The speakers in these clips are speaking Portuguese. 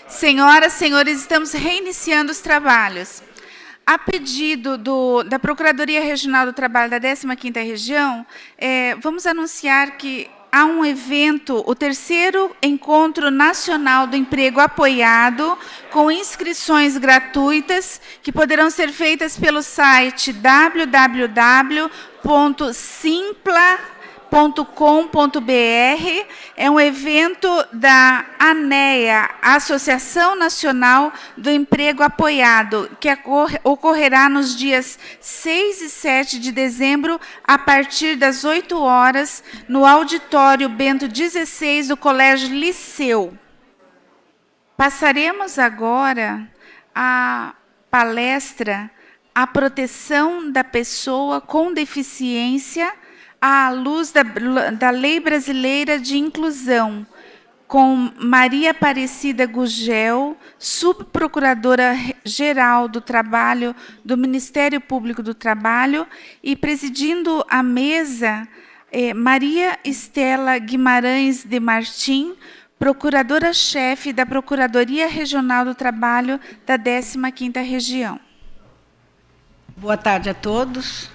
Senhoras, senhores, estamos reiniciando os trabalhos. A pedido da Procuradoria Regional do Trabalho da 15ª Região, vamos anunciar que há um evento, o 3º Encontro Nacional do Emprego Apoiado, com inscrições gratuitas, que poderão ser feitas pelo site www.simpla.com.br. É um evento da ANEA, Associação Nacional do Emprego Apoiado, que ocorrerá nos dias 6 e 7 de dezembro, a partir das 8 horas, no auditório Bento XVI do Colégio Liceu. Passaremos agora à palestra A Proteção da Pessoa com Deficiência à luz da Lei Brasileira de Inclusão, com Maria Aparecida Gugel, subprocuradora-geral do Trabalho do Ministério Público do Trabalho, e presidindo a mesa, Maria Estela Guimarães de Martim, procuradora-chefe da Procuradoria Regional do Trabalho da 15ª Região. Boa tarde a todos.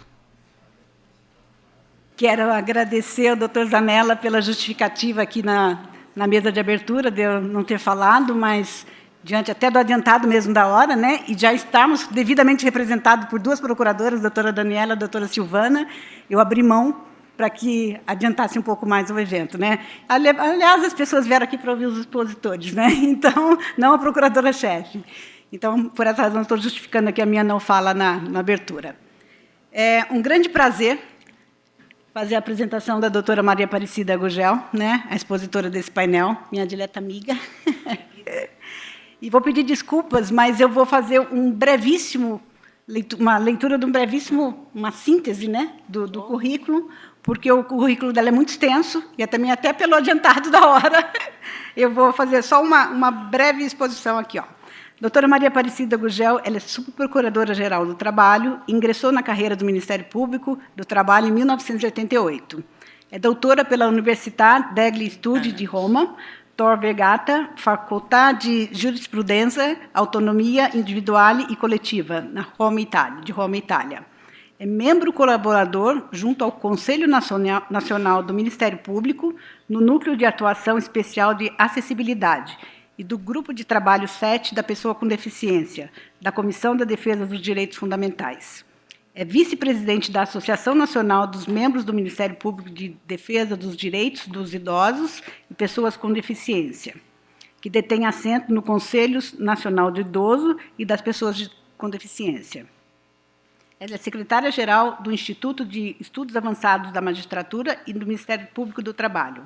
Quero agradecer ao doutor Zanella pela justificativa aqui na mesa de abertura, de eu não ter falado, mas diante até do adiantado mesmo da hora, né? E já estamos devidamente representados por duas procuradoras, a doutora Daniela e a doutora Silvana, eu abri mão para que adiantasse um pouco mais o evento, né? Aliás, as pessoas vieram aqui para ouvir os expositores, né? Então, não a procuradora-chefe. Então, por essa razão, estou justificando aqui a minha não fala na abertura. É um grande prazer fazer a apresentação da doutora Maria Aparecida Gugel, né, a expositora desse painel, minha dileta amiga. E vou pedir desculpas, mas eu vou fazer uma leitura de uma síntese, né, do currículo, porque o currículo dela é muito extenso, e também até pelo adiantado da hora, eu vou fazer só uma breve exposição aqui, ó. Doutora Maria Aparecida Gugel, ela é subprocuradora-geral do Trabalho, ingressou na carreira do Ministério Público do Trabalho em 1988. É doutora pela Università degli Studi di Roma, Tor Vergata, Facoltade de Jurisprudência, Autonomia Individuale e Coletiva, de Roma, Itália. É membro colaborador junto ao Conselho Nacional do Ministério Público, no Núcleo de Atuação Especial de Acessibilidade, e do Grupo de Trabalho 7 da Pessoa com Deficiência, da Comissão da Defesa dos Direitos Fundamentais. É vice-presidente da Associação Nacional dos Membros do Ministério Público de Defesa dos Direitos dos Idosos e Pessoas com Deficiência, que detém assento no Conselho Nacional do Idoso e das Pessoas com Deficiência. Ela é secretária-geral do Instituto de Estudos Avançados da Magistratura e do Ministério Público do Trabalho.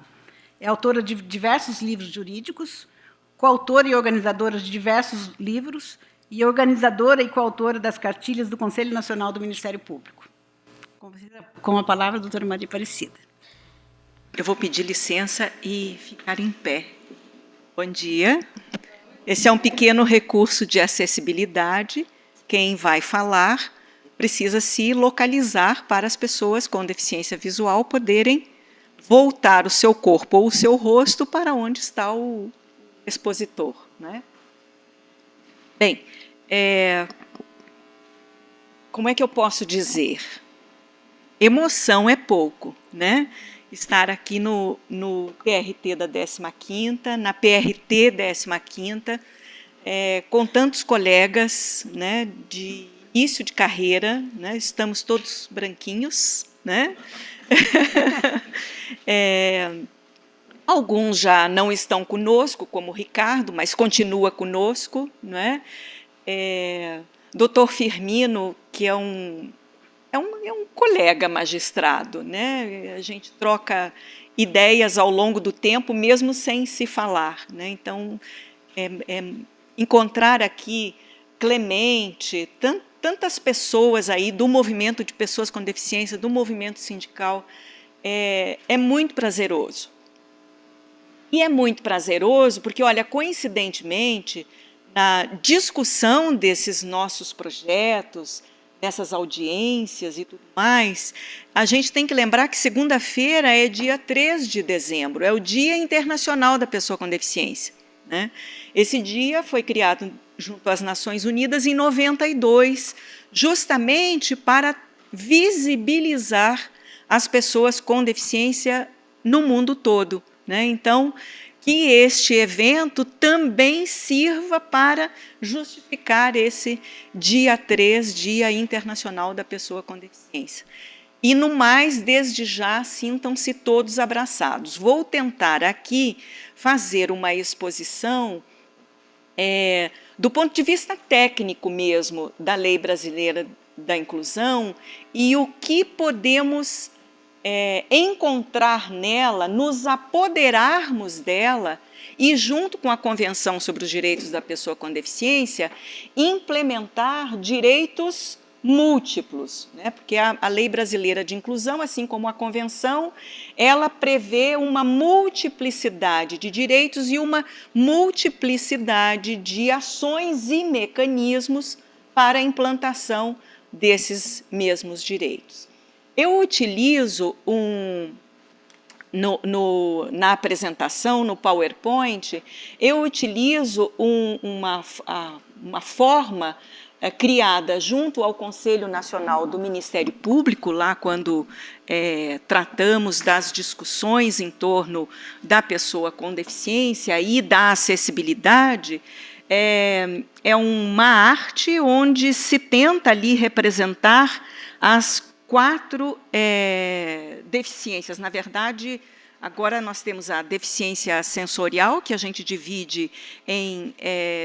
É autora de diversos livros jurídicos, coautora e organizadora de diversos livros e organizadora e coautora das cartilhas do Conselho Nacional do Ministério Público. Com a palavra, a doutora Maria Aparecida. Eu vou pedir licença e ficar em pé. Bom dia. Esse é um pequeno recurso de acessibilidade. Quem vai falar precisa se localizar para as pessoas com deficiência visual poderem voltar o seu corpo ou o seu rosto para onde está o expositor, né? Bem, como é que eu posso dizer? Emoção é pouco, né? Estar aqui no PRT da 15ª, na PRT 15ª, com tantos colegas, né, de início de carreira, né? Estamos todos branquinhos, né? Alguns já não estão conosco, como o Ricardo, mas continua conosco, não é? Doutor Firmino, que é um colega magistrado, né? A gente troca ideias ao longo do tempo, mesmo sem se falar, né? Então, encontrar aqui Clemente, tantas pessoas aí do movimento de pessoas com deficiência, do movimento sindical, é muito prazeroso. E é muito prazeroso porque, olha, coincidentemente, na discussão desses nossos projetos, dessas audiências e tudo mais, a gente tem que lembrar que segunda-feira é dia 3 de dezembro, é o Dia Internacional da Pessoa com Deficiência, né? Esse dia foi criado junto às Nações Unidas em 92, justamente para visibilizar as pessoas com deficiência no mundo todo, né? Então, que este evento também sirva para justificar esse dia 3, Dia Internacional da Pessoa com Deficiência. E, no mais, desde já, sintam-se todos abraçados. Vou tentar aqui fazer uma exposição do ponto de vista técnico mesmo da Lei Brasileira da Inclusão e o que podemos encontrar nela, nos apoderarmos dela e, junto com a Convenção sobre os Direitos da Pessoa com Deficiência, implementar direitos múltiplos, né? Porque a Lei Brasileira de Inclusão, assim como a Convenção, ela prevê uma multiplicidade de direitos e uma multiplicidade de ações e mecanismos para a implantação desses mesmos direitos. Eu utilizo na apresentação, no PowerPoint, eu utilizo uma forma criada junto ao Conselho Nacional do Ministério Público, lá quando tratamos das discussões em torno da pessoa com deficiência e da acessibilidade. É uma arte onde se tenta ali representar as 4 deficiências. Na verdade, agora nós temos a deficiência sensorial, que a gente divide em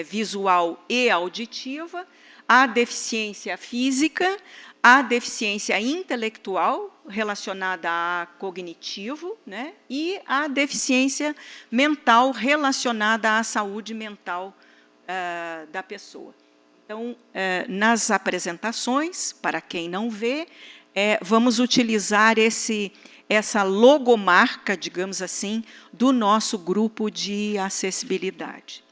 visual e auditiva, a deficiência física, a deficiência intelectual, relacionada a cognitivo, né, e a deficiência mental, relacionada à saúde mental da pessoa. Então, nas apresentações, para quem não vê, vamos utilizar essa logomarca, digamos assim, do nosso grupo de acessibilidade.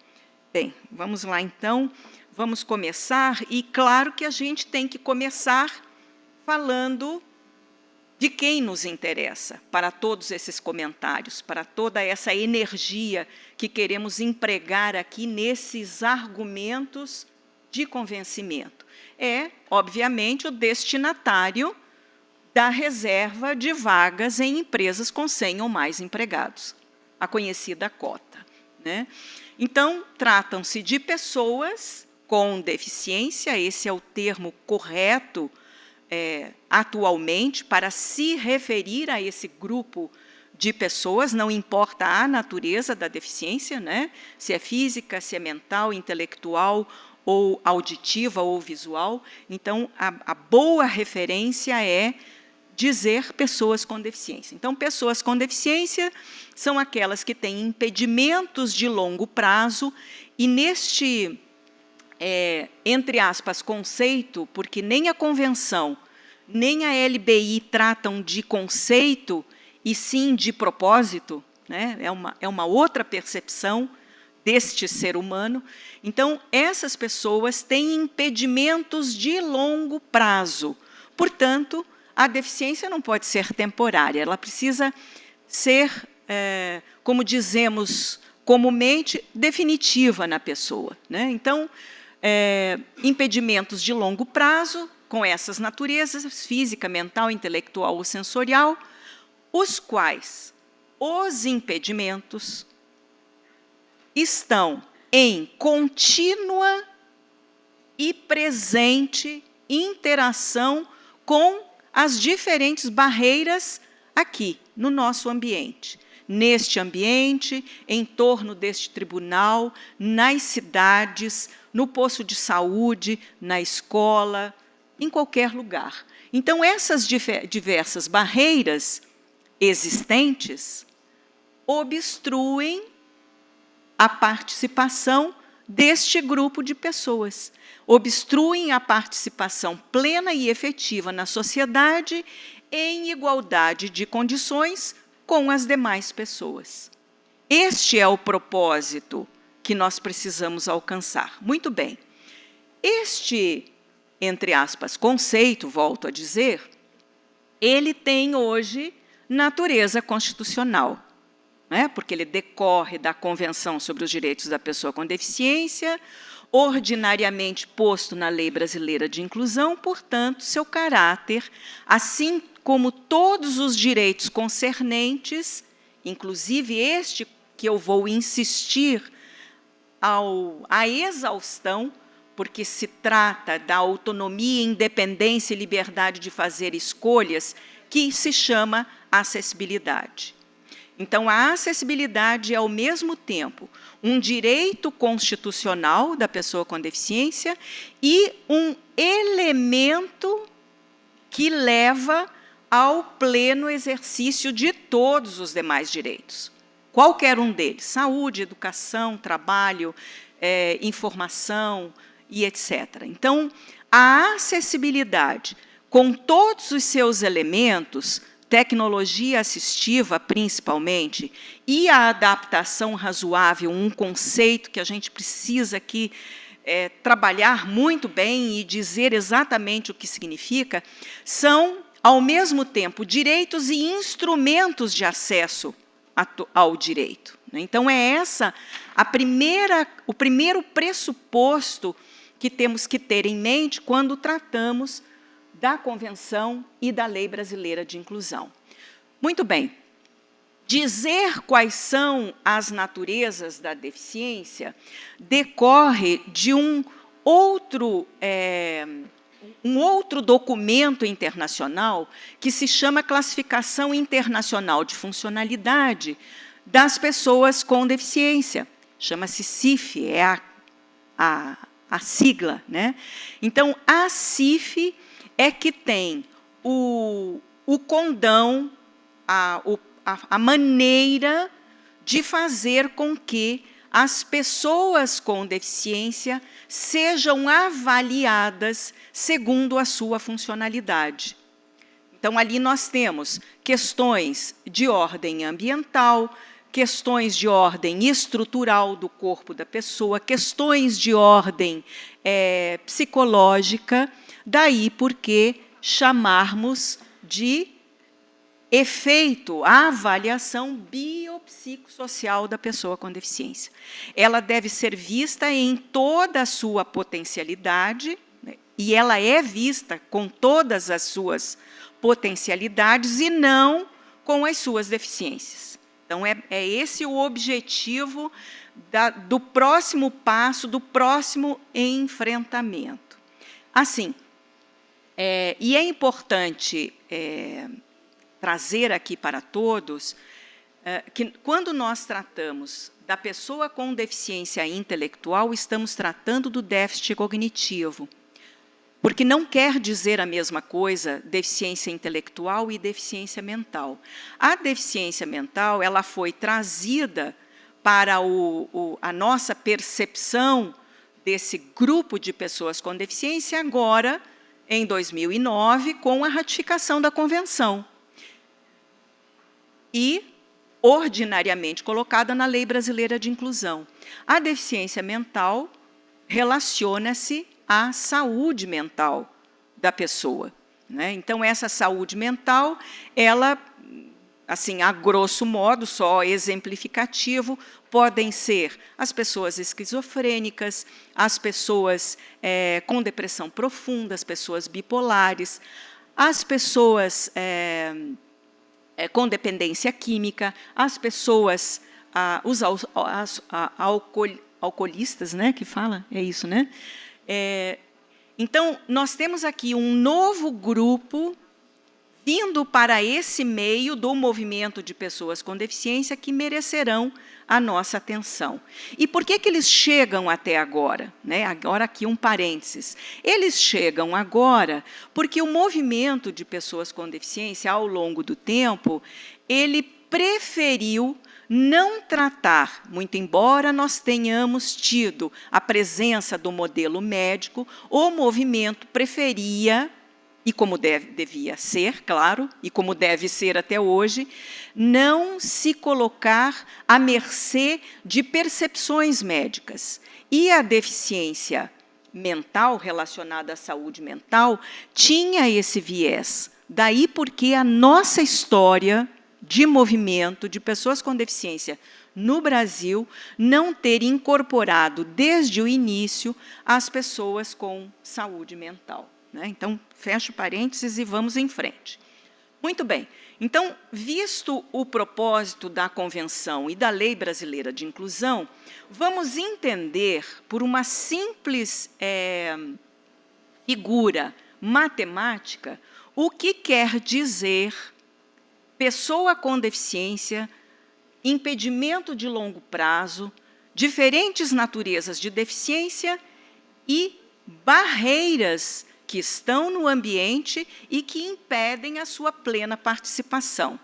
Bem, vamos lá então, vamos começar, e claro que a gente tem que começar falando de quem nos interessa, para todos esses comentários, para toda essa energia que queremos empregar aqui nesses argumentos de convencimento. Obviamente, o destinatário da reserva de vagas em empresas com 100 ou mais empregados, a conhecida cota, né? Então, tratam-se de pessoas com deficiência, esse é o termo correto atualmente para se referir a esse grupo de pessoas, não importa a natureza da deficiência, né? Se é física, se é mental, intelectual, ou auditiva ou visual. Então, a boa referência é dizer pessoas com deficiência. Então, pessoas com deficiência são aquelas que têm impedimentos de longo prazo, e neste, entre aspas, conceito, porque nem a Convenção, nem a LBI tratam de conceito, e sim de propósito, né? É uma outra percepção deste ser humano. Então, essas pessoas têm impedimentos de longo prazo. Portanto, a deficiência não pode ser temporária, ela precisa ser, como dizemos comumente, definitiva na pessoa, né? Então, impedimentos de longo prazo, com essas naturezas, física, mental, intelectual ou sensorial, os quais os impedimentos estão em contínua e presente interação com as diferentes barreiras aqui, no nosso ambiente. Neste ambiente, em torno deste tribunal, nas cidades, no posto de saúde, na escola, em qualquer lugar. Então, essas diversas barreiras existentes obstruem a participação deste grupo de pessoas, obstruem a participação plena e efetiva na sociedade em igualdade de condições com as demais pessoas. Este é o propósito que nós precisamos alcançar. Muito bem. Este, entre aspas, conceito, volto a dizer, ele tem hoje natureza constitucional. né, porque ele decorre da Convenção sobre os Direitos da Pessoa com Deficiência, ordinariamente posto na Lei Brasileira de Inclusão, portanto, seu caráter, assim como todos os direitos concernentes, inclusive este que eu vou insistir à exaustão, porque se trata da autonomia, independência e liberdade de fazer escolhas, que se chama acessibilidade. Então, a acessibilidade é, ao mesmo tempo, um direito constitucional da pessoa com deficiência e um elemento que leva ao pleno exercício de todos os demais direitos. Qualquer um deles, saúde, educação, trabalho, informação e etc. Então, a acessibilidade, com todos os seus elementos, tecnologia assistiva, principalmente, e a adaptação razoável, um conceito que a gente precisa aqui trabalhar muito bem e dizer exatamente o que significa, são, ao mesmo tempo, direitos e instrumentos de acesso ao direito. Então, é o primeiro pressuposto que temos que ter em mente quando tratamos da Convenção e da Lei Brasileira de Inclusão. Muito bem, dizer quais são as naturezas da deficiência decorre de um outro documento internacional que se chama Classificação Internacional de Funcionalidade das Pessoas com Deficiência. Chama-se CIF, é a sigla, né? Então, a CIF é que tem o condão, a maneira de fazer com que as pessoas com deficiência sejam avaliadas segundo a sua funcionalidade. Então, ali nós temos questões de ordem ambiental, questões de ordem estrutural do corpo da pessoa, questões de ordem psicológica, daí porque chamarmos de efeito a avaliação biopsicossocial da pessoa com deficiência. Ela deve ser vista em toda a sua potencialidade, né, e ela é vista com todas as suas potencialidades e não com as suas deficiências. Então, é esse o objetivo do próximo passo, do próximo enfrentamento. Assim, e é importante trazer aqui para todos que, quando nós tratamos da pessoa com deficiência intelectual, estamos tratando do déficit cognitivo, porque não quer dizer a mesma coisa deficiência intelectual e deficiência mental. A deficiência mental ela foi trazida para a nossa percepção desse grupo de pessoas com deficiência agora, em 2009, com a ratificação da Convenção. E ordinariamente colocada na Lei Brasileira de Inclusão. A deficiência mental relaciona-se à saúde mental da pessoa, né? Então, essa saúde mental, ela, assim, a grosso modo, só exemplificativo, podem ser as pessoas esquizofrênicas, as pessoas com depressão profunda, as pessoas bipolares, as pessoas com dependência química, as pessoas, os alcoolistas, né, que fala, é isso, né? Então, nós temos aqui um novo grupo vindo para esse meio do movimento de pessoas com deficiência que merecerão a nossa atenção. E por que eles chegam até agora? Né? Agora, aqui um parênteses. Eles chegam agora porque o movimento de pessoas com deficiência, ao longo do tempo, ele preferiu não tratar, muito embora nós tenhamos tido a presença do modelo médico, o movimento preferia, e como devia ser, claro, e como deve ser até hoje, não se colocar à mercê de percepções médicas. E a deficiência mental, relacionada à saúde mental, tinha esse viés. Daí porque a nossa história, de movimento de pessoas com deficiência no Brasil não ter incorporado desde o início as pessoas com saúde mental, né? Então, fecho parênteses e vamos em frente. Muito bem. Então, visto o propósito da Convenção e da Lei Brasileira de Inclusão, vamos entender, por uma simples figura matemática, o que quer dizer pessoa com deficiência, impedimento de longo prazo, diferentes naturezas de deficiência e barreiras que estão no ambiente e que impedem a sua plena participação.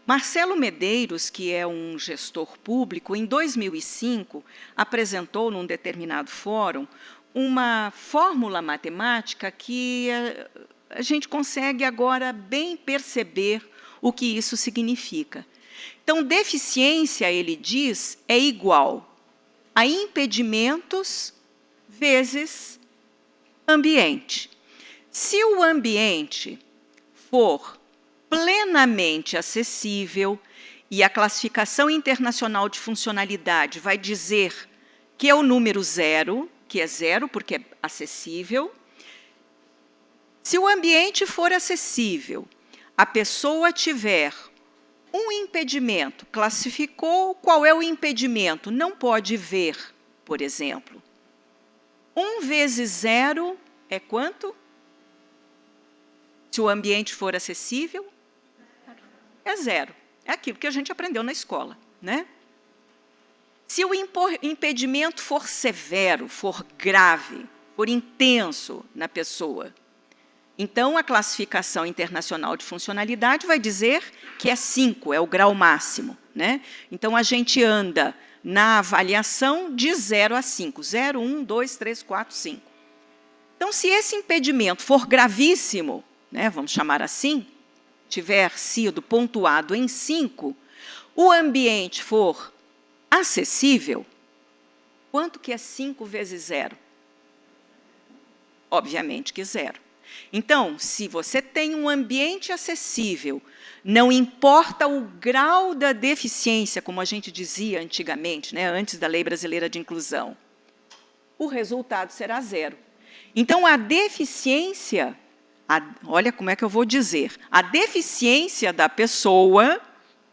Marcelo Medeiros, que é um gestor público, em 2005, apresentou, num determinado fórum, uma fórmula matemática que a gente consegue agora bem perceber o que isso significa. Então, deficiência, ele diz, é igual a impedimentos vezes ambiente. Se o ambiente for plenamente acessível, e a Classificação Internacional de Funcionalidade vai dizer que é o número 0, que é 0 porque é acessível, se o ambiente for acessível, a pessoa tiver um impedimento, classificou qual é o impedimento, não pode ver, por exemplo. 1 vezes 0 é quanto? Se o ambiente for acessível, é 0. É aquilo que a gente aprendeu na escola, né? Se o impedimento for severo, for grave, for intenso na pessoa, então a Classificação Internacional de Funcionalidade vai dizer que é 5, é o grau máximo, né? Então a gente anda na avaliação de 0 a 5. 0, 1, 2, 3, 4, 5. Então, se esse impedimento for gravíssimo, né, vamos chamar assim, tiver sido pontuado em 5, o ambiente for acessível, quanto que é 5 vezes 0? Obviamente que 0. Então, se você tem um ambiente acessível, não importa o grau da deficiência, como a gente dizia antigamente, né, antes da Lei Brasileira de Inclusão, o resultado será 0. Então, a deficiência, olha como é que eu vou dizer, a deficiência da pessoa,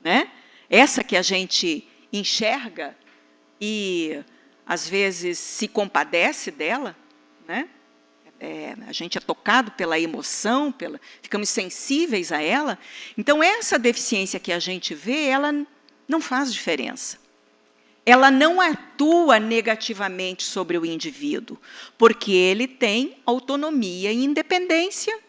né, essa que a gente enxerga e, às vezes, se compadece dela, né? A gente é tocado pela emoção, ficamos sensíveis a ela. Então, essa deficiência que a gente vê, ela não faz diferença. Ela não atua negativamente sobre o indivíduo, porque ele tem autonomia e independência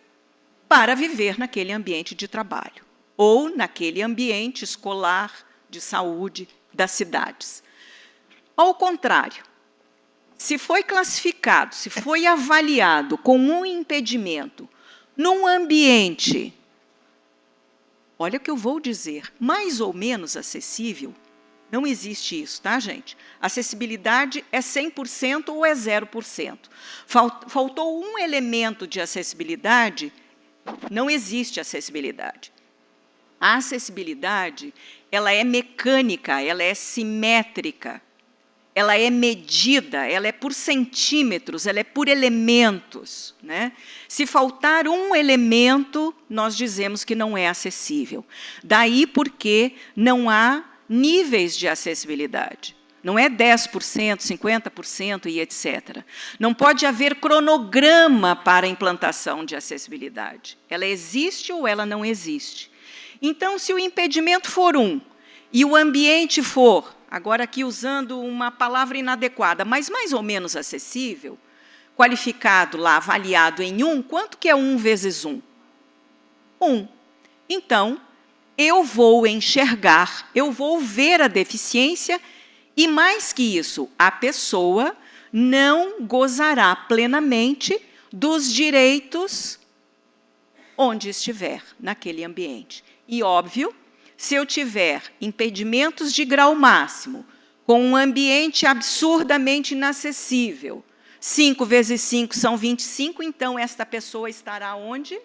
para viver naquele ambiente de trabalho, ou naquele ambiente escolar, de saúde, das cidades. Ao contrário, se foi classificado, se foi avaliado com um impedimento num ambiente, olha o que eu vou dizer, mais ou menos acessível, não existe isso, tá, gente? Acessibilidade é 100% ou é 0%. Faltou um elemento de acessibilidade, não existe acessibilidade. A acessibilidade, ela é mecânica, ela é simétrica, ela é medida, ela é por centímetros, ela é por elementos, né? Se faltar um elemento, nós dizemos que não é acessível. Daí porque não há níveis de acessibilidade. Não é 10%, 50% e etc. Não pode haver cronograma para a implantação de acessibilidade. Ela existe ou ela não existe. Então, se o impedimento for 1 e o ambiente for, agora aqui usando uma palavra inadequada, mas mais ou menos acessível, qualificado lá, avaliado em 1, quanto que é 1 vezes 1? 1. Então, eu vou enxergar, eu vou ver a deficiência e, mais que isso, a pessoa não gozará plenamente dos direitos onde estiver, naquele ambiente. E, óbvio, se eu tiver impedimentos de grau máximo, com um ambiente absurdamente inacessível, 5 vezes 5 são 25, então esta pessoa estará onde?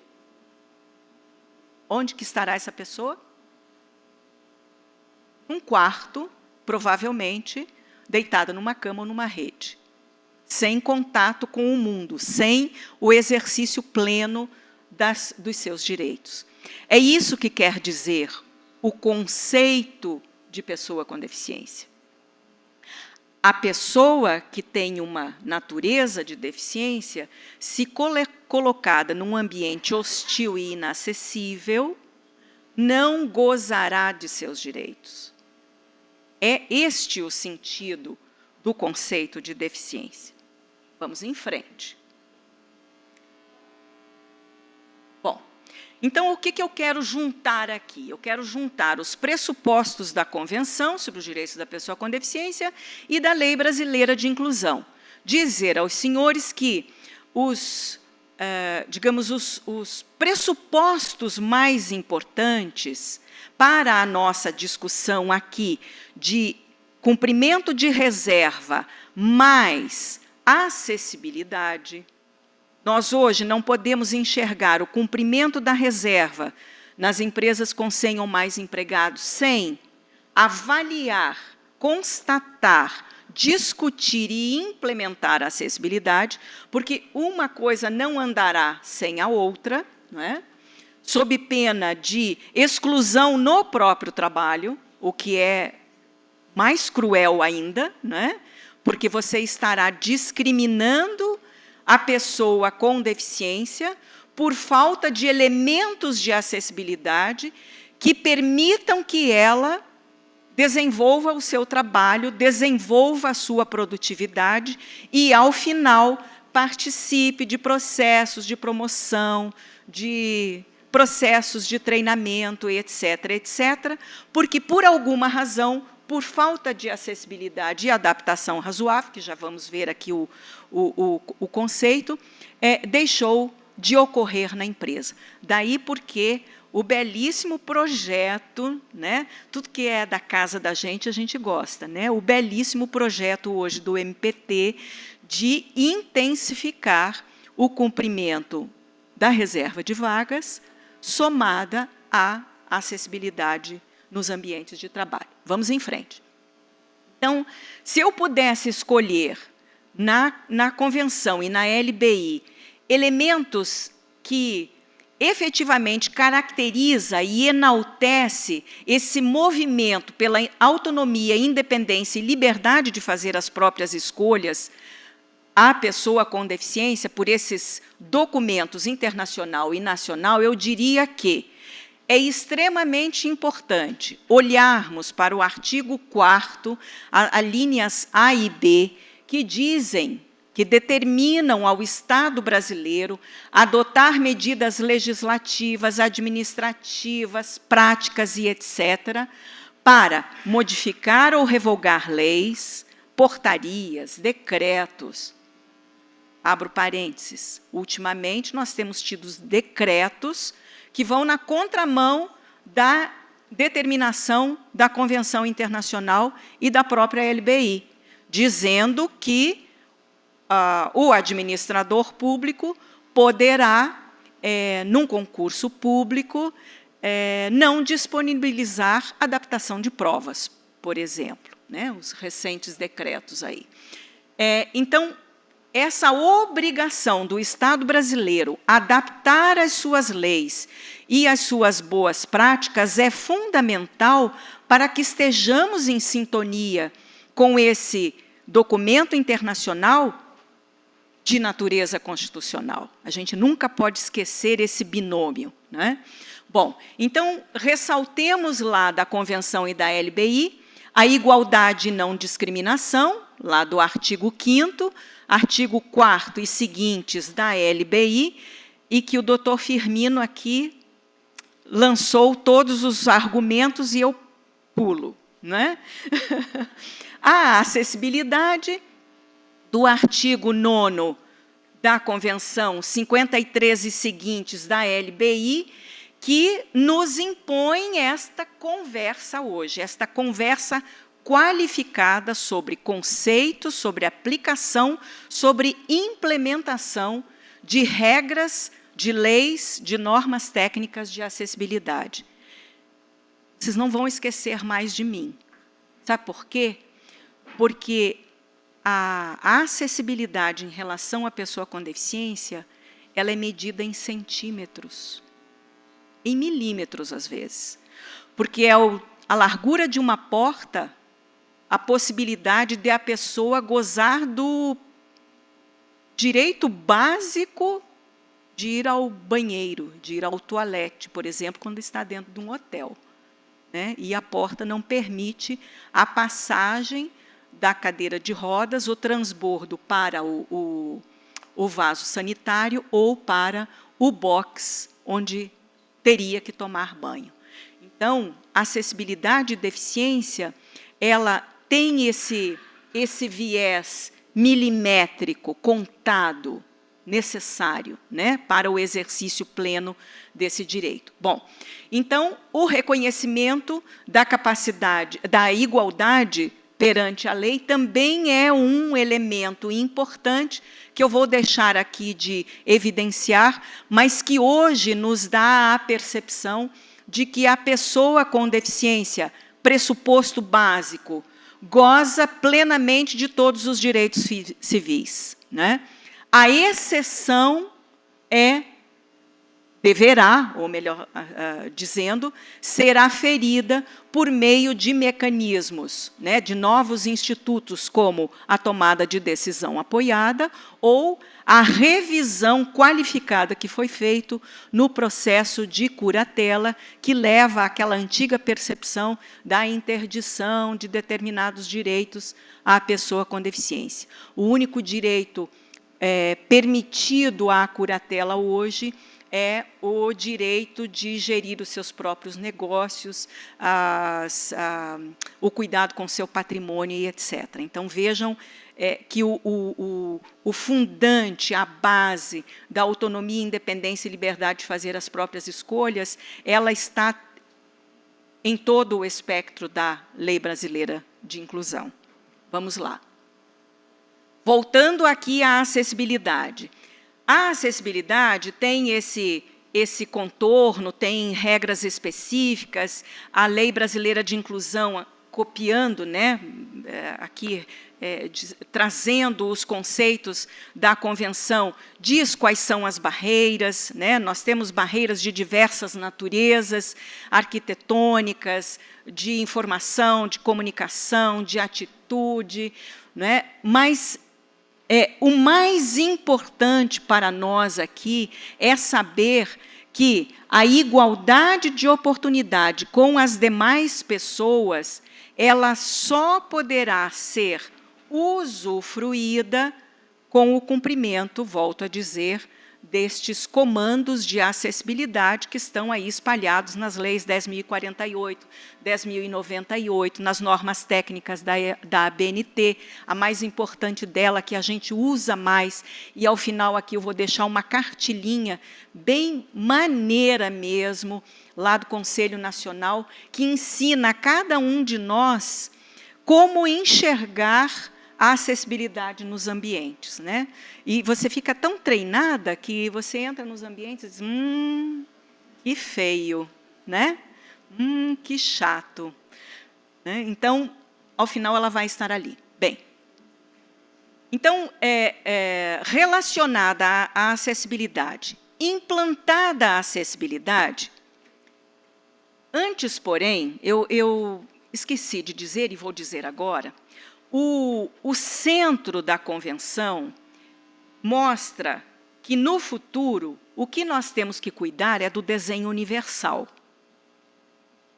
Onde que estará essa pessoa? num quarto, provavelmente, deitada numa cama ou numa rede, sem contato com o mundo, sem o exercício pleno dos seus direitos. É isso que quer dizer o conceito de pessoa com deficiência. A pessoa que tem uma natureza de deficiência, se colocada num ambiente hostil e inacessível, não gozará de seus direitos. É este o sentido do conceito de deficiência. Vamos em frente. Bom, então o que eu quero juntar aqui? Eu quero juntar os pressupostos da Convenção sobre os Direitos da Pessoa com Deficiência e da Lei Brasileira de Inclusão. Dizer aos senhores que os pressupostos mais importantes para a nossa discussão aqui de cumprimento de reserva mais acessibilidade. Nós hoje não podemos enxergar o cumprimento da reserva nas empresas com 100 ou mais empregados sem avaliar, constatar, discutir e implementar a acessibilidade, porque uma coisa não andará sem a outra, não é? Sob pena de exclusão no próprio trabalho, o que é mais cruel ainda, não é? Porque você estará discriminando a pessoa com deficiência por falta de elementos de acessibilidade que permitam que ela desenvolva o seu trabalho, desenvolva a sua produtividade e, ao final, participe de processos de promoção, de processos de treinamento, etc., etc., porque, por alguma razão, por falta de acessibilidade e adaptação razoável, que já vamos ver aqui o conceito, deixou de ocorrer na empresa. Daí porque o belíssimo projeto, né, tudo que é da casa da gente, a gente gosta, né, o belíssimo projeto hoje do MPT de intensificar o cumprimento da reserva de vagas somada à acessibilidade nos ambientes de trabalho. Vamos em frente. Então, se eu pudesse escolher na Convenção e na LBI elementos que efetivamente caracteriza e enaltece esse movimento pela autonomia, independência e liberdade de fazer as próprias escolhas à pessoa com deficiência, por esses documentos internacional e nacional, eu diria que é extremamente importante olharmos para o artigo 4º, as linhas A e B, que determinam ao Estado brasileiro adotar medidas legislativas, administrativas, práticas e etc., para modificar ou revogar leis, portarias, decretos. Abro parênteses. Ultimamente, nós temos tido decretos que vão na contramão da determinação da Convenção Internacional e da própria LBI, dizendo que o administrador público poderá, num concurso público, não disponibilizar adaptação de provas, por exemplo, né, os recentes decretos aí. Então, essa obrigação do Estado brasileiro adaptar as suas leis e as suas boas práticas é fundamental para que estejamos em sintonia com esse documento internacional de natureza constitucional. A gente nunca pode esquecer esse binômio, né? Bom, então, ressaltemos lá da Convenção e da LBI a igualdade e não discriminação, lá do artigo 5º, artigo 4º e seguintes da LBI, e que o doutor Firmino aqui lançou todos os argumentos e eu pulo, né? A acessibilidade do artigo 9º da Convenção 53 e seguintes da LBI, que nos impõe esta conversa hoje, esta conversa qualificada sobre conceitos, sobre aplicação, sobre implementação de regras, de leis, de normas técnicas de acessibilidade. vocês não vão esquecer mais de mim. Sabe por quê? Porque a acessibilidade em relação à pessoa com deficiência, ela é medida em centímetros, em milímetros às vezes. Porque é a largura de uma porta, a possibilidade de a pessoa gozar do direito básico de ir ao banheiro, de ir ao toalete, por exemplo, quando está dentro de um hotel, né? E a porta não permite a passagem da cadeira de rodas, o transbordo para o vaso sanitário ou para o box onde teria que tomar banho. Então, a acessibilidade e deficiência, ela tem esse viés milimétrico, contado, necessário, né, para o exercício pleno desse direito. Bom, então, o reconhecimento da capacidade, da igualdade perante a lei também é um elemento importante que eu vou deixar aqui de evidenciar, mas que hoje nos dá a percepção de que a pessoa com deficiência, pressuposto básico, goza plenamente de todos os direitos civis, né? A exceção deverá, ou melhor dizendo, ser aferida por meio de mecanismos, né, de novos institutos, como a tomada de decisão apoiada ou a revisão qualificada que foi feito no processo de curatela, que leva àquela antiga percepção da interdição de determinados direitos à pessoa com deficiência. O único direito permitido à curatela hoje é o direito de gerir os seus próprios negócios, o cuidado com o seu patrimônio e etc. Então, vejam que o fundante, a base da autonomia, independência e liberdade de fazer as próprias escolhas, ela está em todo o espectro da lei brasileira de inclusão. Vamos lá. Voltando aqui à acessibilidade. A acessibilidade tem esse contorno, tem regras específicas, a Lei Brasileira de Inclusão, copiando, né, aqui, trazendo os conceitos da Convenção, diz quais são as barreiras, né? Nós temos barreiras de diversas naturezas, arquitetônicas, de informação, de comunicação, de atitude, né? Mas o mais importante para nós aqui é saber que a igualdade de oportunidade com as demais pessoas, ela só poderá ser usufruída com o cumprimento, volto a dizer, destes comandos de acessibilidade que estão aí espalhados nas leis 10.048, 10.098, nas normas técnicas da ABNT, a mais importante dela, que a gente usa mais, e ao final aqui eu vou deixar uma cartilhinha bem maneira mesmo, lá do Conselho Nacional, que ensina a cada um de nós como enxergar a acessibilidade nos ambientes, né? E você fica tão treinada que você entra nos ambientes e diz, que feio, né? Que chato. Né? Então, ao final, ela vai estar ali. Bem, então, relacionada à acessibilidade, implantada a acessibilidade, antes, porém, eu esqueci de dizer, e vou dizer agora, o centro da Convenção mostra que, no futuro, o que nós temos que cuidar é do desenho universal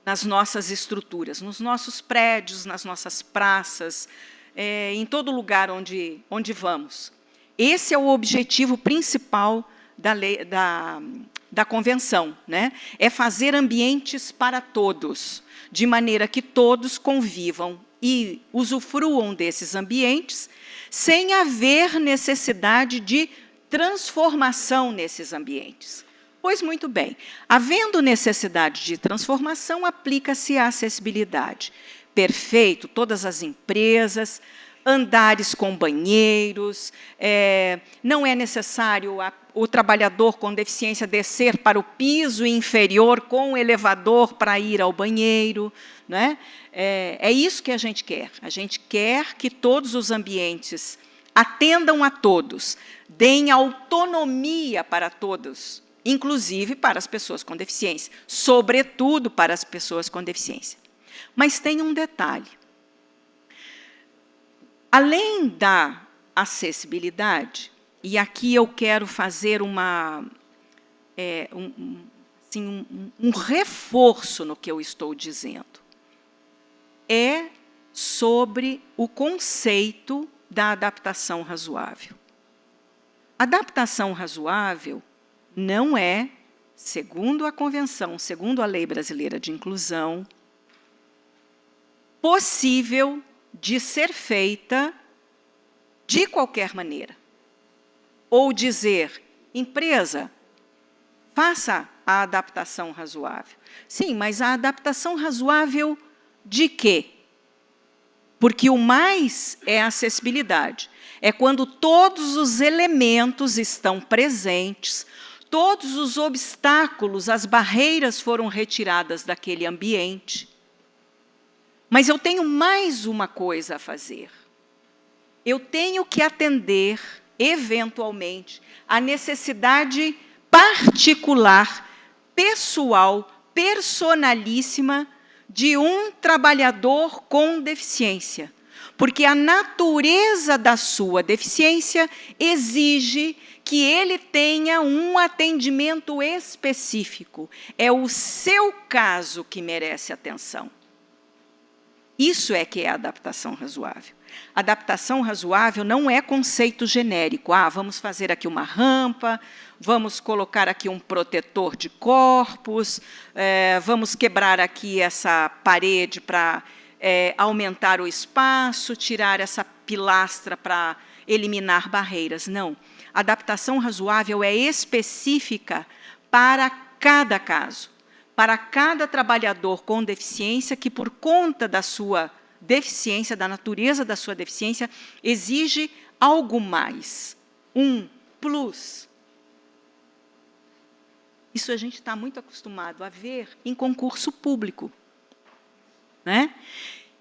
nas nossas estruturas, nos nossos prédios, nas nossas praças, em todo lugar onde vamos. Esse é o objetivo principal da Convenção, né? É fazer ambientes para todos, de maneira que todos convivam e usufruam desses ambientes, sem haver necessidade de transformação nesses ambientes. Pois muito bem, havendo necessidade de transformação, aplica-se a acessibilidade. Perfeito, todas as empresas, andares com banheiros, não é necessário o trabalhador com deficiência descer para o piso inferior com o elevador para ir ao banheiro. Né? É isso que a gente quer. A gente quer que todos os ambientes atendam a todos, deem autonomia para todos, inclusive para as pessoas com deficiência, sobretudo para as pessoas com deficiência. Mas tem um detalhe. Além da acessibilidade, e aqui eu quero fazer um reforço no que eu estou dizendo, é sobre o conceito da adaptação razoável. Adaptação razoável não é, segundo a Convenção, segundo a Lei Brasileira de Inclusão, possível de ser feita de qualquer maneira. Ou dizer, empresa, faça a adaptação razoável. Sim, mas a adaptação razoável de quê? Porque o mais é a acessibilidade. É quando todos os elementos estão presentes, todos os obstáculos, as barreiras foram retiradas daquele ambiente. Mas eu tenho mais uma coisa a fazer. Eu tenho que atender, eventualmente, a necessidade particular, pessoal, personalíssima, de um trabalhador com deficiência. Porque a natureza da sua deficiência exige que ele tenha um atendimento específico. É o seu caso que merece atenção. Isso é que é adaptação razoável. Adaptação razoável não é conceito genérico. Vamos fazer aqui uma rampa, vamos colocar aqui um protetor de corpos, vamos quebrar aqui essa parede para aumentar o espaço, tirar essa pilastra para eliminar barreiras. Não. Adaptação razoável é específica para cada caso, para cada trabalhador com deficiência que, por conta da sua deficiência, da natureza da sua deficiência, exige algo mais, um plus. Isso a gente está muito acostumado a ver em concurso público. Né?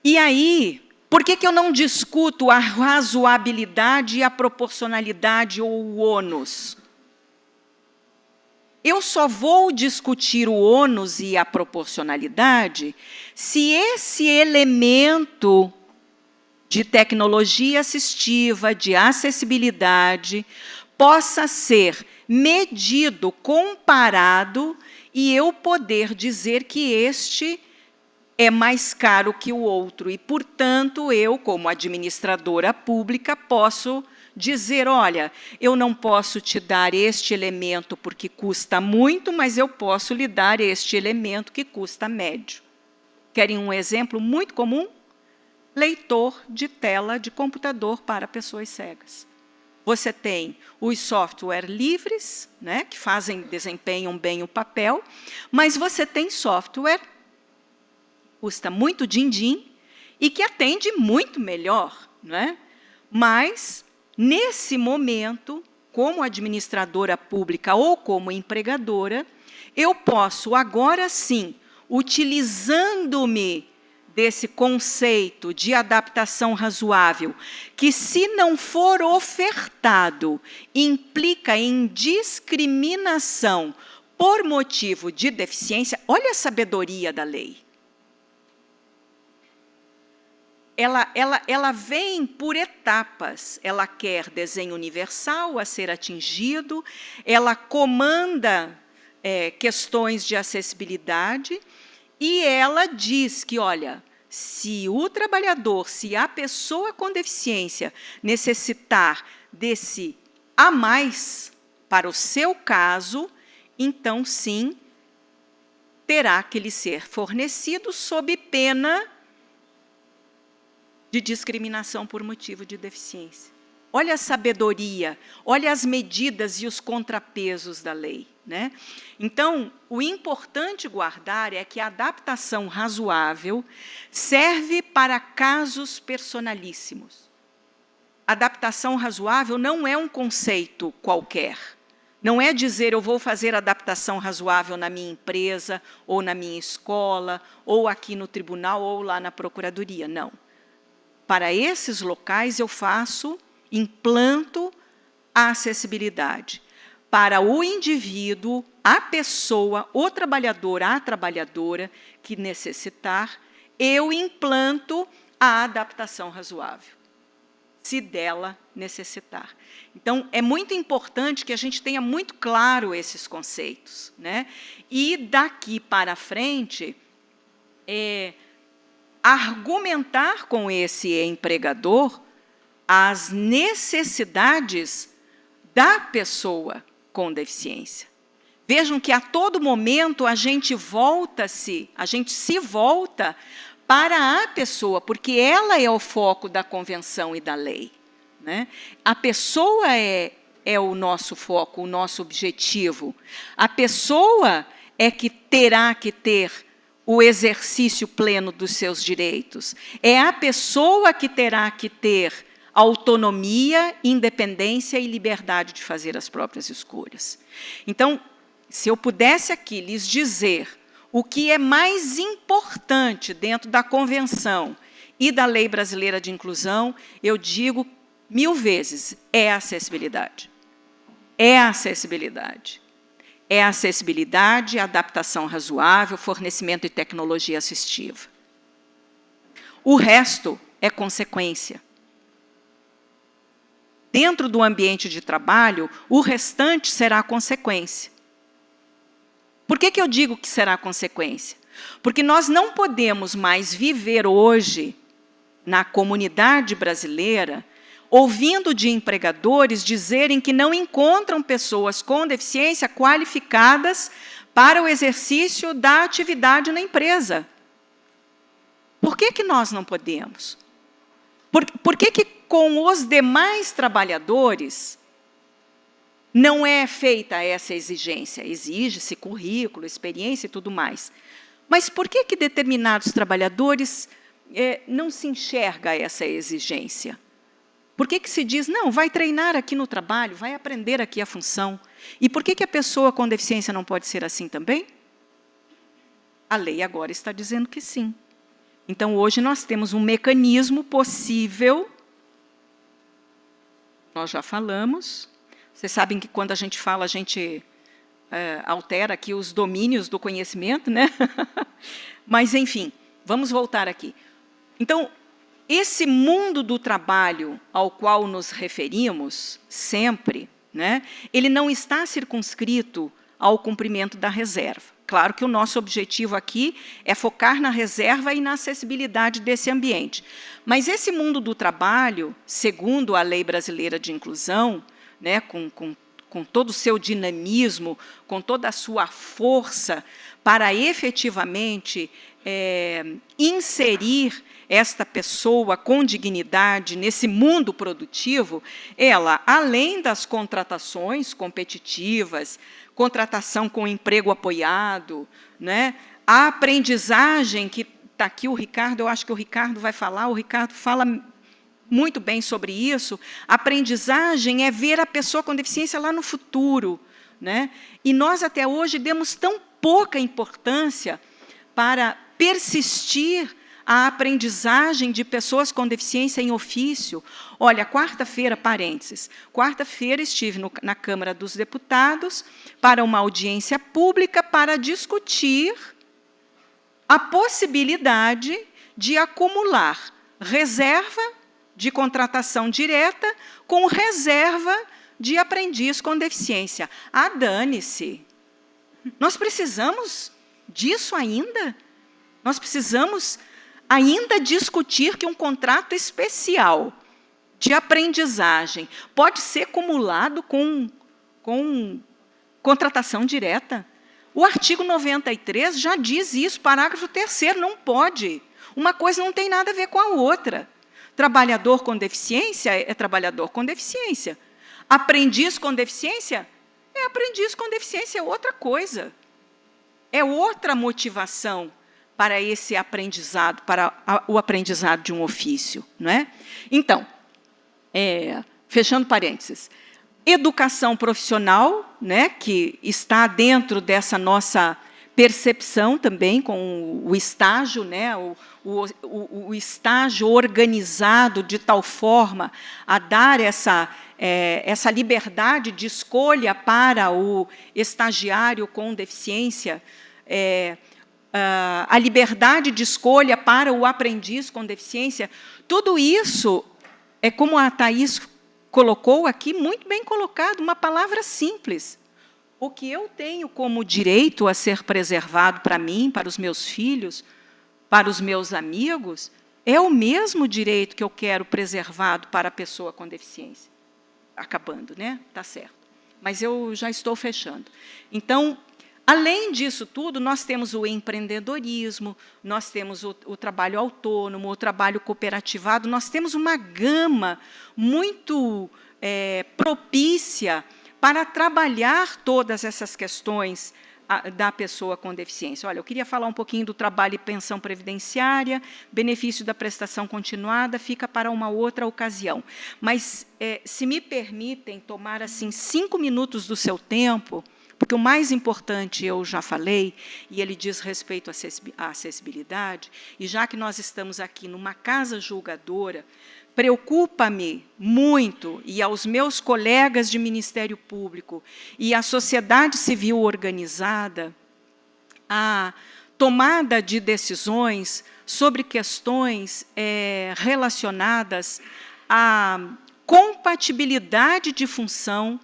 E aí, por que eu não discuto a razoabilidade e a proporcionalidade ou o ônus? Eu só vou discutir o ônus e a proporcionalidade se esse elemento de tecnologia assistiva, de acessibilidade, possa ser medido, comparado, e eu poder dizer que este é mais caro que o outro. E, portanto, eu, como administradora pública, posso dizer, olha, eu não posso te dar este elemento porque custa muito, mas eu posso lhe dar este elemento que custa médio. Querem um exemplo muito comum? Leitor de tela de computador para pessoas cegas. Você tem os softwares livres, né, que desempenham bem o papel, mas você tem software que custa muito din-din e que atende muito melhor. Né? Mas, nesse momento, como administradora pública ou como empregadora, eu posso, agora sim, utilizando-me desse conceito de adaptação razoável, que, se não for ofertado, implica em discriminação por motivo de deficiência. Olha a sabedoria da lei. Ela vem por etapas. Ela quer desenho universal a ser atingido, ela comanda questões de acessibilidade, e ela diz que, olha, se o trabalhador, se a pessoa com deficiência necessitar desse a mais para o seu caso, então, sim, terá que lhe ser fornecido sob pena de discriminação por motivo de deficiência. Olha a sabedoria, olha as medidas e os contrapesos da lei. Né? Então, o importante guardar é que a adaptação razoável serve para casos personalíssimos. adaptação razoável não é um conceito qualquer. Não é dizer eu vou fazer adaptação razoável na minha empresa, ou na minha escola, ou aqui no tribunal, ou lá na procuradoria. Não. Para esses locais eu implanto a acessibilidade. Para o indivíduo, a pessoa, o trabalhador, a trabalhadora que necessitar, eu implanto a adaptação razoável, se dela necessitar. Então, é muito importante que a gente tenha muito claro esses conceitos, né? E, daqui para frente, argumentar com esse empregador as necessidades da pessoa com deficiência. Vejam que, a todo momento, a gente se volta para a pessoa, porque ela é o foco da convenção e da lei, né? A pessoa é o nosso foco, o nosso objetivo. A pessoa é que terá que ter o exercício pleno dos seus direitos. É a pessoa que terá que ter autonomia, independência e liberdade de fazer as próprias escolhas. Então, se eu pudesse aqui lhes dizer o que é mais importante dentro da Convenção e da Lei Brasileira de Inclusão, eu digo 1000 vezes, é a acessibilidade. É a acessibilidade. É a acessibilidade, adaptação razoável, fornecimento de tecnologia assistiva. O resto é consequência. Dentro do ambiente de trabalho, o restante será consequência. Por que eu digo que será consequência? Porque nós não podemos mais viver hoje, na comunidade brasileira, ouvindo de empregadores dizerem que não encontram pessoas com deficiência qualificadas para o exercício da atividade na empresa. Por que nós não podemos? Por que com os demais trabalhadores não é feita essa exigência? Exige-se currículo, experiência e tudo mais. Mas por que determinados trabalhadores não se enxerga essa exigência? Por que se diz, não, vai treinar aqui no trabalho, vai aprender aqui a função? E por que a pessoa com deficiência não pode ser assim também? A lei agora está dizendo que sim. Então, hoje nós temos um mecanismo possível, nós já falamos. Vocês sabem que quando a gente fala, a gente altera aqui os domínios do conhecimento, né? Mas, enfim, vamos voltar aqui. Então, esse mundo do trabalho ao qual nos referimos sempre, né, ele não está circunscrito ao cumprimento da reserva. Claro que o nosso objetivo aqui é focar na reserva e na acessibilidade desse ambiente. Mas esse mundo do trabalho, segundo a Lei Brasileira de Inclusão, né, com todo o seu dinamismo, com toda a sua força, para efetivamente inserir esta pessoa com dignidade nesse mundo produtivo, ela, além das contratações competitivas, contratação com emprego apoiado, né, a aprendizagem, que está aqui o Ricardo, eu acho que o Ricardo vai falar, o Ricardo fala muito bem sobre isso. A aprendizagem é ver a pessoa com deficiência lá no futuro, né? E nós, até hoje, demos tão pouca importância para persistir a aprendizagem de pessoas com deficiência em ofício. Olha, quarta-feira, parênteses, quarta-feira estive na Câmara dos Deputados para uma audiência pública para discutir a possibilidade de acumular reserva de contratação direta com reserva de aprendiz com deficiência. Ah, dane-se! Nós precisamos disso ainda? Nós precisamos ainda discutir que um contrato especial de aprendizagem pode ser cumulado com contratação direta? O artigo 93 já diz isso, parágrafo 3º, não pode. Uma coisa não tem nada a ver com a outra. Trabalhador com deficiência é trabalhador com deficiência. Aprendiz com deficiência é aprendiz com deficiência, é outra coisa. É outra motivação para esse aprendizado, para o aprendizado de um ofício, não é? Então, fechando parênteses, educação profissional, né, que está dentro dessa nossa percepção também, com o estágio, né, o estágio organizado de tal forma a dar essa liberdade de escolha para o estagiário com deficiência, a liberdade de escolha para o aprendiz com deficiência. Tudo isso é, como a Thais colocou aqui, muito bem colocado, uma palavra simples. O que eu tenho como direito a ser preservado para mim, para os meus filhos, para os meus amigos, é o mesmo direito que eu quero preservado para a pessoa com deficiência. Acabando, né? Está certo. Mas eu já estou fechando. Então, além disso tudo, nós temos o empreendedorismo, nós temos o trabalho autônomo, o trabalho cooperativado, nós temos uma gama muito propícia para trabalhar todas essas questões da pessoa com deficiência. Olha, eu queria falar um pouquinho do trabalho e pensão previdenciária, benefício da prestação continuada, fica para uma outra ocasião. Mas, se me permitem tomar assim 5 minutos do seu tempo, porque o mais importante eu já falei, e ele diz respeito à acessibilidade, e já que nós estamos aqui numa casa julgadora, preocupa-me muito, e aos meus colegas de Ministério Público e à sociedade civil organizada, a tomada de decisões sobre questões relacionadas à compatibilidade de função.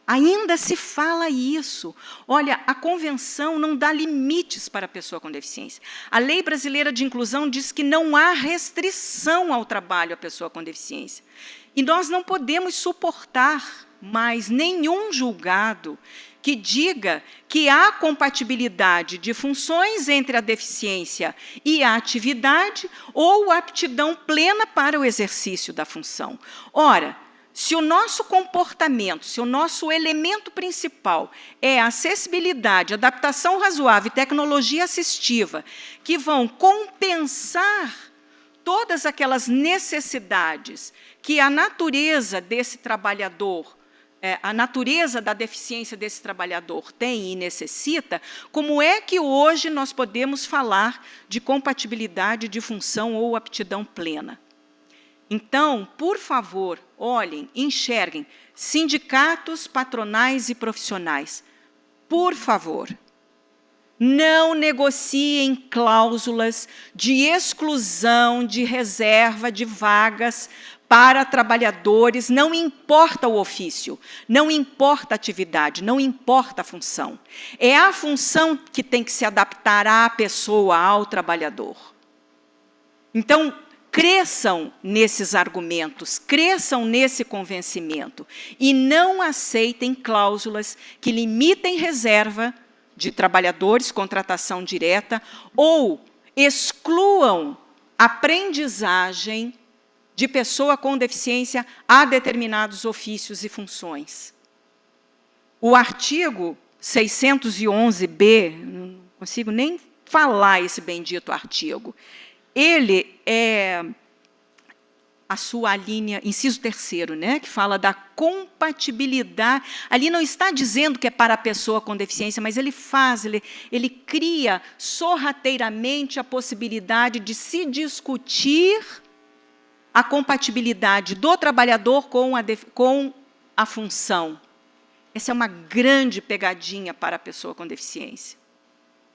Ainda se fala isso. Olha, a convenção não dá limites para a pessoa com deficiência. A Lei Brasileira de Inclusão diz que não há restrição ao trabalho à pessoa com deficiência. E nós não podemos suportar mais nenhum julgado que diga que há compatibilidade de funções entre a deficiência e a atividade ou aptidão plena para o exercício da função. Ora, se o nosso comportamento, se o nosso elemento principal é a acessibilidade, adaptação razoável e tecnologia assistiva, que vão compensar todas aquelas necessidades que a natureza desse trabalhador, a natureza da deficiência desse trabalhador tem e necessita, como é que hoje nós podemos falar de compatibilidade de função ou aptidão plena? Então, por favor, olhem, enxerguem, sindicatos, patronais e profissionais, por favor, não negociem cláusulas de exclusão, de reserva de vagas para trabalhadores, não importa o ofício, não importa a atividade, não importa a função. É a função que tem que se adaptar à pessoa, ao trabalhador. Então, cresçam nesses argumentos, cresçam nesse convencimento e não aceitem cláusulas que limitem reserva de trabalhadores, contratação direta, ou excluam aprendizagem de pessoa com deficiência a determinados ofícios e funções. O artigo 611-B, não consigo nem falar esse bendito artigo, ele é a sua linha, inciso 3º, né, que fala da compatibilidade. Ali não está dizendo que é para a pessoa com deficiência, mas ele cria sorrateiramente a possibilidade de se discutir a compatibilidade do trabalhador com a função. Essa é uma grande pegadinha para a pessoa com deficiência.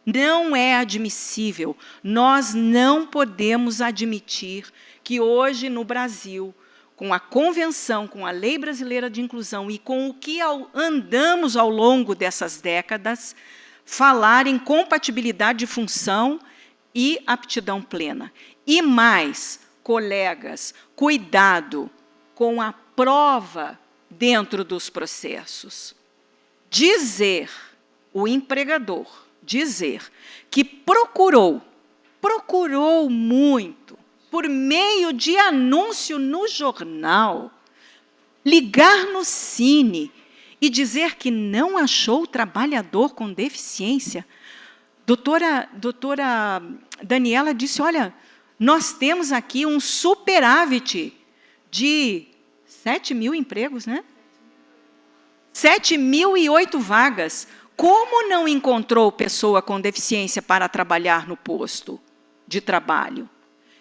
Não é admissível, nós não podemos admitir que hoje no Brasil, com a Convenção, com a Lei Brasileira de Inclusão e com o que andamos ao longo dessas décadas, falar em compatibilidade de função e aptidão plena. E mais, colegas, cuidado com a prova dentro dos processos. O empregador dizer que procurou muito, por meio de anúncio no jornal, ligar no Cine e dizer que não achou trabalhador com deficiência. Doutora Daniela disse, olha, nós temos aqui um superávit de 7.000 empregos, né? 7.008 vagas. Como não encontrou pessoa com deficiência para trabalhar no posto de trabalho?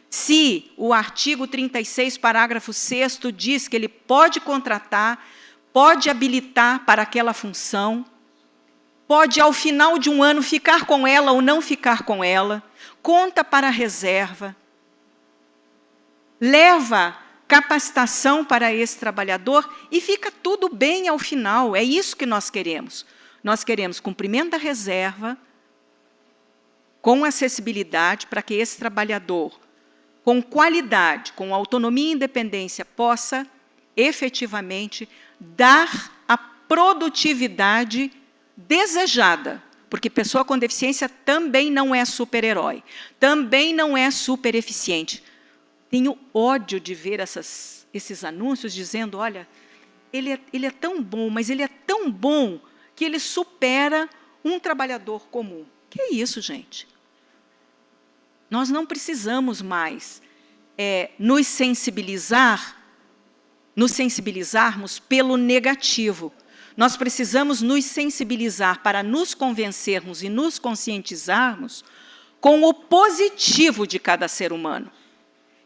Se o artigo 36, parágrafo 6º, diz que ele pode contratar, pode habilitar para aquela função, pode, ao final de um ano, ficar com ela ou não ficar com ela, conta para a reserva, leva capacitação para esse trabalhador e fica tudo bem ao final. É isso que nós queremos. Nós queremos cumprimento da reserva, com acessibilidade, para que esse trabalhador, com qualidade, com autonomia e independência, possa efetivamente dar a produtividade desejada, porque pessoa com deficiência também não é super-herói, também não é super-eficiente. Tenho ódio de ver esses anúncios dizendo, olha, ele é tão bom, mas ele é tão bom que ele supera um trabalhador comum. Que é isso, gente? Nós não precisamos mais nos sensibilizarmos pelo negativo. Nós precisamos nos sensibilizar para nos convencermos e nos conscientizarmos com o positivo de cada ser humano.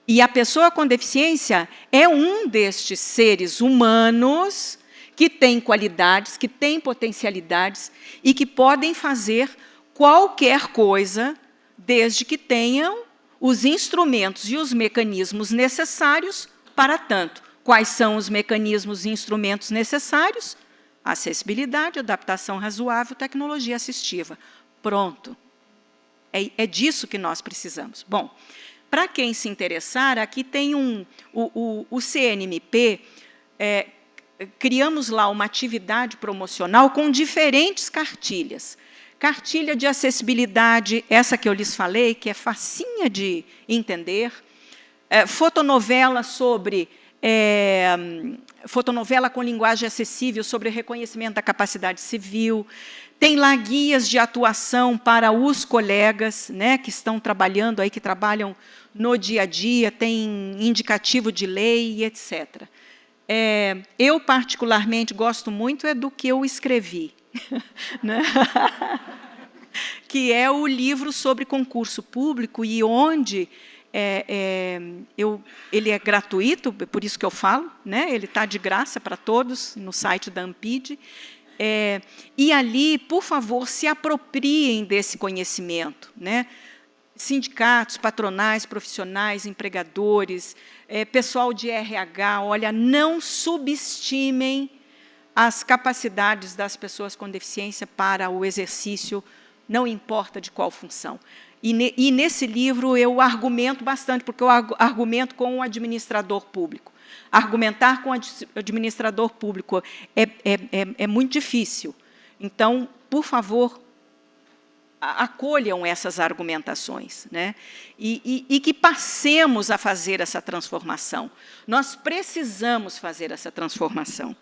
E a pessoa com deficiência é um destes seres humanos que tem qualidades, que tem potencialidades e que podem fazer qualquer coisa, desde que tenham os instrumentos e os mecanismos necessários para tanto. Quais são os mecanismos e instrumentos necessários? Acessibilidade, adaptação razoável, tecnologia assistiva. Pronto. É disso que nós precisamos. Bom, para quem se interessar, aqui tem o CNMP, criamos lá uma atividade promocional com diferentes cartilhas. Cartilha de acessibilidade, essa que eu lhes falei, que é facinha de entender. Fotonovela sobre... fotonovela com linguagem acessível sobre reconhecimento da capacidade civil. Tem lá guias de atuação para os colegas, né, que estão trabalhando aí, que trabalham no dia a dia, tem indicativo de lei, etc. Eu, particularmente, gosto muito do que eu escrevi, né? Que é o livro sobre concurso público, e onde ele é gratuito, por isso que eu falo, né? Ele está de graça para todos no site da Ampid. E ali, por favor, se apropriem desse conhecimento, né? Sindicatos, patronais, profissionais, empregadores, pessoal de RH, olha, não subestimem as capacidades das pessoas com deficiência para o exercício, não importa de qual função. E nesse livro eu argumento bastante, porque eu argumento com o administrador público. Argumentar com o administrador público é muito difícil. Então, por favor, acolham essas argumentações, né? E que passemos a fazer essa transformação. Nós precisamos fazer essa transformação.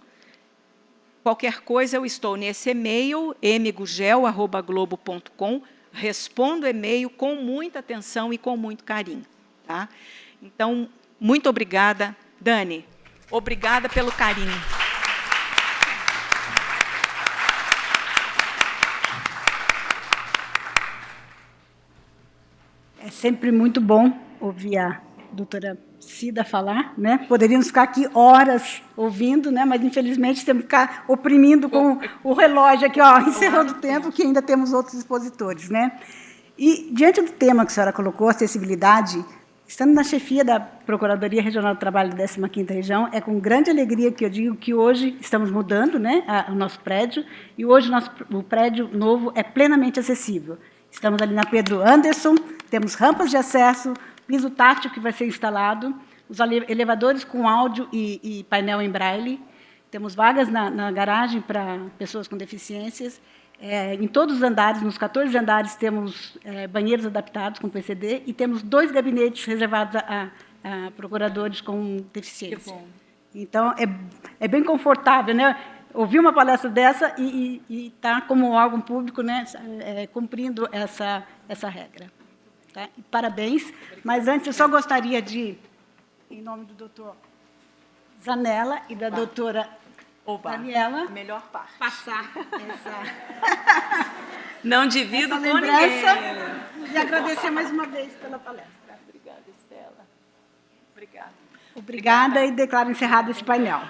Qualquer coisa, eu estou nesse e-mail, mgugel@globo.com, respondo e-mail com muita atenção e com muito carinho. Tá? Então, muito obrigada. Dani, obrigada pelo carinho. É sempre muito bom ouvir a doutora Cida falar, né? Poderíamos ficar aqui horas ouvindo, né? Mas, infelizmente, temos que ficar oprimindo com o relógio aqui, ó, encerrando o tempo, que ainda temos outros expositores, né? E, diante do tema que a senhora colocou, acessibilidade, estando na chefia da Procuradoria Regional do Trabalho da 15ª Região, é com grande alegria que eu digo que hoje estamos mudando, né, o nosso prédio, e hoje o prédio novo é plenamente acessível. Estamos ali na Pedro Anderson, temos rampas de acesso, piso tátil que vai ser instalado, os elevadores com áudio e painel em braille, temos vagas na garagem para pessoas com deficiências, em todos os andares, nos 14 andares, temos banheiros adaptados com PCD e temos 2 gabinetes reservados a procuradores com deficiência. Que bom. Então, é bem confortável, né? Ouvir uma palestra dessa e estar como órgão público, né, cumprindo essa regra. Tá? Parabéns. Mas, antes, eu só gostaria de, em nome do doutor Zanella e da doutora Daniela. Melhor parte. Passar essa, Não divido essa com lembrança ninguém. e agradecer mais uma vez pela palestra. Obrigada, Estela. Obrigada. Obrigada e declaro encerrado esse painel.